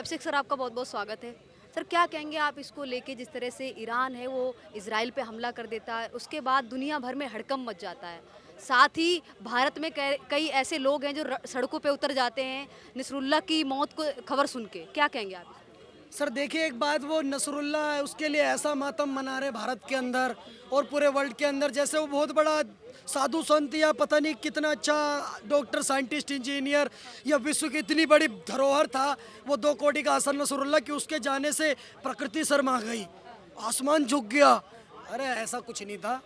अभिषेक sir, आपका बहुत बहुत स्वागत है। सर, क्या कहेंगे आप इसको लेके, जिस तरह से ईरान है वो इजराइल पे हमला कर देता है, उसके बाद दुनिया भर में हड़कंप मच जाता है। साथ ही भारत में कई ऐसे लोग हैं जो सड़कों पे उतर जाते हैं नसरुल्लाह की मौत को खबर सुन के। क्या कहेंगे आप? सर देखिए, एक बात, वो नसरुल्ला है, उसके लिए ऐसा मातम मना रहे भारत के अंदर और पूरे वर्ल्ड के अंदर, जैसे वो बहुत बड़ा साधु संत या पता नहीं कितना अच्छा डॉक्टर, साइंटिस्ट, इंजीनियर या विश्व की इतनी बड़ी धरोहर था वो 2 कोटी का हसन नसरुल्ला, कि उसके जाने से प्रकृति शर्मा गई, आसमान झुक गया। अरे ऐसा कुछ नहीं था।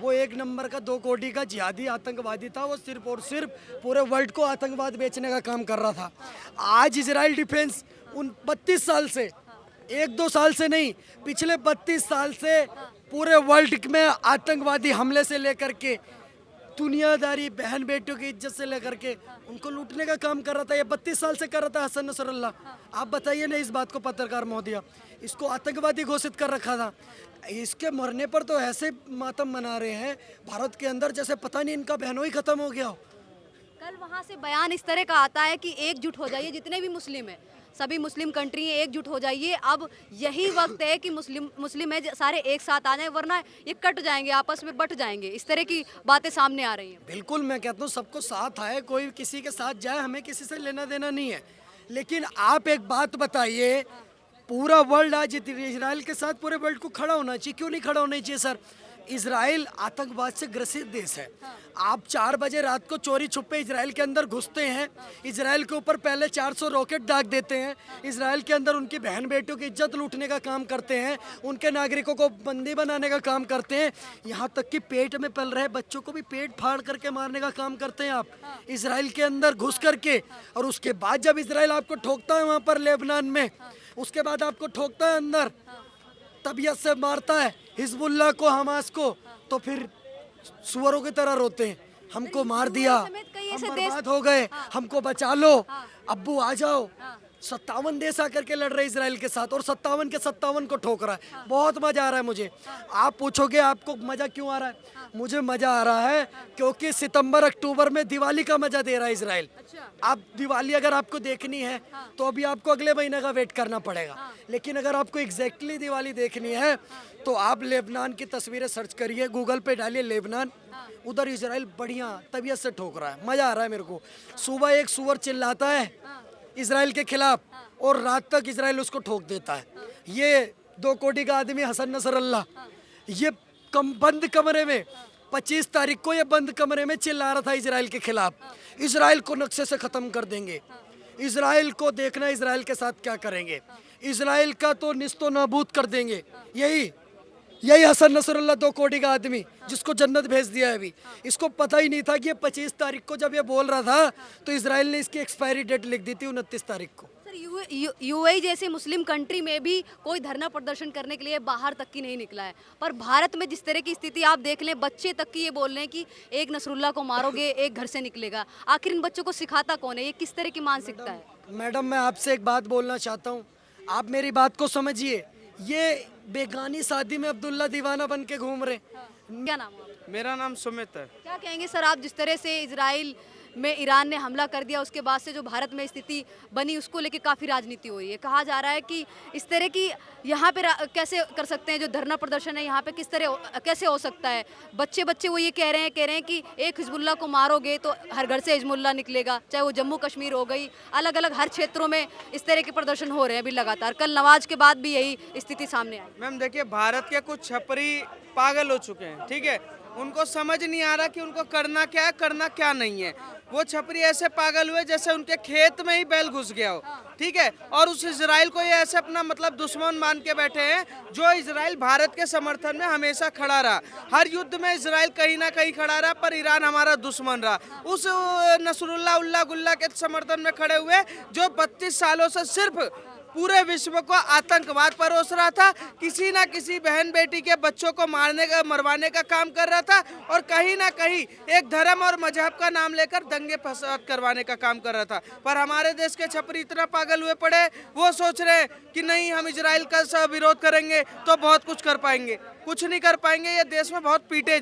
वो 1 नंबर का 2 कोटी का जिहादी आतंकवादी था। वो सिर्फ और सिर्फ पूरे वर्ल्ड को आतंकवाद बेचने का काम कर रहा था। आज इजराइल डिफेंस उन 32 साल से, 1-2 साल से नहीं, पिछले 32 साल से पूरे वर्ल्ड में आतंकवादी हमले से लेकर के दुनियादारी, बहन बेटियों की इज्जत से लेकर के उनको लूटने का काम कर रहा था। ये 32 साल से कर रहा था हसन नसरुल्ला। आप बताइए ना इस बात को, पत्रकार महोदय, इसको आतंकवादी घोषित कर रखा था। इसके मरने पर तो ऐसे मातम मना रहे हैं भारत के अंदर जैसे पता नहीं इनका बहनों ही खत्म हो गया हो। कल वहाँ से बयान इस तरह का आता है कि एकजुट हो जाइए, जितने भी मुस्लिम हैं, सभी मुस्लिम कंट्री हैं, एकजुट हो जाइए। अब यही वक्त है कि मुस्लिम है सारे एक साथ आ जाएं, वरना ये कट जाएंगे, आपस में बट जाएंगे। इस तरह की बातें सामने आ रही हैं। बिल्कुल, मैं कहता हूँ सबको साथ आए, कोई किसी के साथ जाए, हमें किसी से लेना देना नहीं है। लेकिन आप एक बात बताइए, पूरा वर्ल्ड आज इजराइल के साथ पूरे वर्ल्ड को खड़ा होना चाहिए। क्यों नहीं खड़ा होना चाहिए सर? इजराइल आतंकवाद से ग्रसित देश है। आप 4 बजे रात को चोरी छुपे इजराइल के अंदर घुसते हैं, इजराइल के ऊपर पहले 400 रॉकेट दाग देते हैं, इजराइल के अंदर उनकी बहन बेटियों की इज्जत लूटने का काम करते हैं, उनके नागरिकों को बंदी बनाने का काम करते हैं, यहाँ तक कि पेट में पल रहे बच्चों को भी पेट फाड़ करके मारने का काम करते हैं आप इजराइल के अंदर घुस करके। और उसके बाद जब इजराइल आपको ठोकता है वहाँ पर लेबनान में, उसके बाद आपको ठोकता है अंदर, तबीयत से मारता है हिजबुल्लाह को, हमास को, तो फिर सुअरों की तरह रोते हैं, हमको मार दिया, हम बर्बाद हो गए, हमको बचा लो, अब्बू आ जाओ। 57 देश आकर के लड़ रहे इजराइल के साथ और 57 के 57 को ठोक रहा है। बहुत मजा आ रहा है मुझे। आप पूछोगे आपको मजा क्यों आ रहा है? मुझे मजा आ रहा है क्योंकि सितंबर अक्टूबर में दिवाली का मजा दे रहा है इजराइल। आप दिवाली अगर आपको देखनी है तो अभी आपको अगले महीने का वेट करना पड़ेगा। लेकिन अगर आपको एग्जैक्टली दिवाली देखनी है तो आप लेबनान की तस्वीरें सर्च करिए, गूगल पे डालिए लेबनान, उधर इजराइल बढ़िया तबीयत से ठोक रहा है। मजा आ रहा है मेरे को। सुबह एक सुअर चिल्लाता है इजराइल के खिलाफ और रात तक इजराइल उसको ठोक देता है। ये 2 कोटी का आदमी हसन नसरुल्ला, ये बंद कमरे में 25 तारीख को ये बंद कमरे में चिल्ला रहा था इजराइल के खिलाफ, इजराइल को नक्शे से खत्म कर देंगे, इजराइल को देखना इजराइल के साथ क्या करेंगे, इजराइल का तो निस्तो नाबूद कर देंगे। यही हसन नसरुल्ला 2 कोटी का आदमी जिसको जन्नत भेज दिया है अभी। इसको पता ही नहीं था कि ये 25 तारीख को जब ये बोल रहा था तो इजराइल ने इसकी एक्सपायरी डेट लिख दी थी 29 तारीख को। सर, यूएई जैसी मुस्लिम कंट्री में भी कोई धरना प्रदर्शन करने के लिए बाहर तक की नहीं निकला है, पर भारत में जिस तरह की स्थिति आप देख लें, बच्चे तक की ये बोल रहे हैं कि एक नसरुल्ला को मारोगे एक घर से निकलेगा। आखिर इन बच्चों को सिखाता कौन है? ये किस तरह की मानसिकता है? मैडम, मैं आपसे एक बात बोलना चाहता हूँ, आप मेरी बात को समझिए। ये बेगानी शादी में अब्दुल्ला दीवाना बन के घूम रहे। क्या नाम है आपका? मेरा नाम सुमित है। क्या कहेंगे सर आप, जिस तरह से इजराइल में ईरान ने हमला कर दिया, उसके बाद से जो भारत में स्थिति बनी उसको लेके काफ़ी राजनीति हो रही है। कहा जा रहा है कि इस तरह की यहाँ पे कैसे कर सकते हैं, जो धरना प्रदर्शन है यहाँ पे किस तरह कैसे हो सकता है? बच्चे वो ये कह रहे हैं कि एक हिजबुल्ला को मारोगे तो हर घर से हिजबुल्ला निकलेगा, चाहे वो जम्मू कश्मीर हो गई, अलग अलग हर क्षेत्रों में इस तरह के प्रदर्शन हो रहे हैं अभी लगातार। कल नवाज के बाद भी यही स्थिति सामने आई। मैम देखिए, भारत के कुछ छपरी पागल हो चुके हैं, ठीक है, उनको समझ नहीं आ रहा कि उनको करना क्या है, करना क्या नहीं है। वो छपरी ऐसे पागल हुए जैसे उनके खेत में ही बैल घुस गया हो, ठीक है, और उस इजराइल को ये ऐसे अपना मतलब दुश्मन मान के बैठे हैं, जो इजराइल भारत के समर्थन में हमेशा खड़ा रहा। हर युद्ध में इजराइल कहीं ना कहीं खड़ा रहा, पर ईरान हमारा दुश्मन रहा। उस नसरुल्ला उल्ला गुल्ला के समर्थन में खड़े हुए जो 32 सालों से सिर्फ पूरे विश्व को आतंकवाद परोस रहा था, किसी ना किसी बहन बेटी के बच्चों को मरवाने का काम कर रहा था, और कहीं ना कहीं एक धर्म और मजहब का नाम लेकर दंगे फसाद करवाने का काम कर रहा था। पर हमारे देश के छपरी इतना पागल हुए पड़े, वो सोच रहे हैं कि नहीं, हम इजराइल का विरोध करेंगे तो बहुत कुछ कर पाएंगे। कुछ नहीं कर पाएंगे, ये देश में बहुत पीटे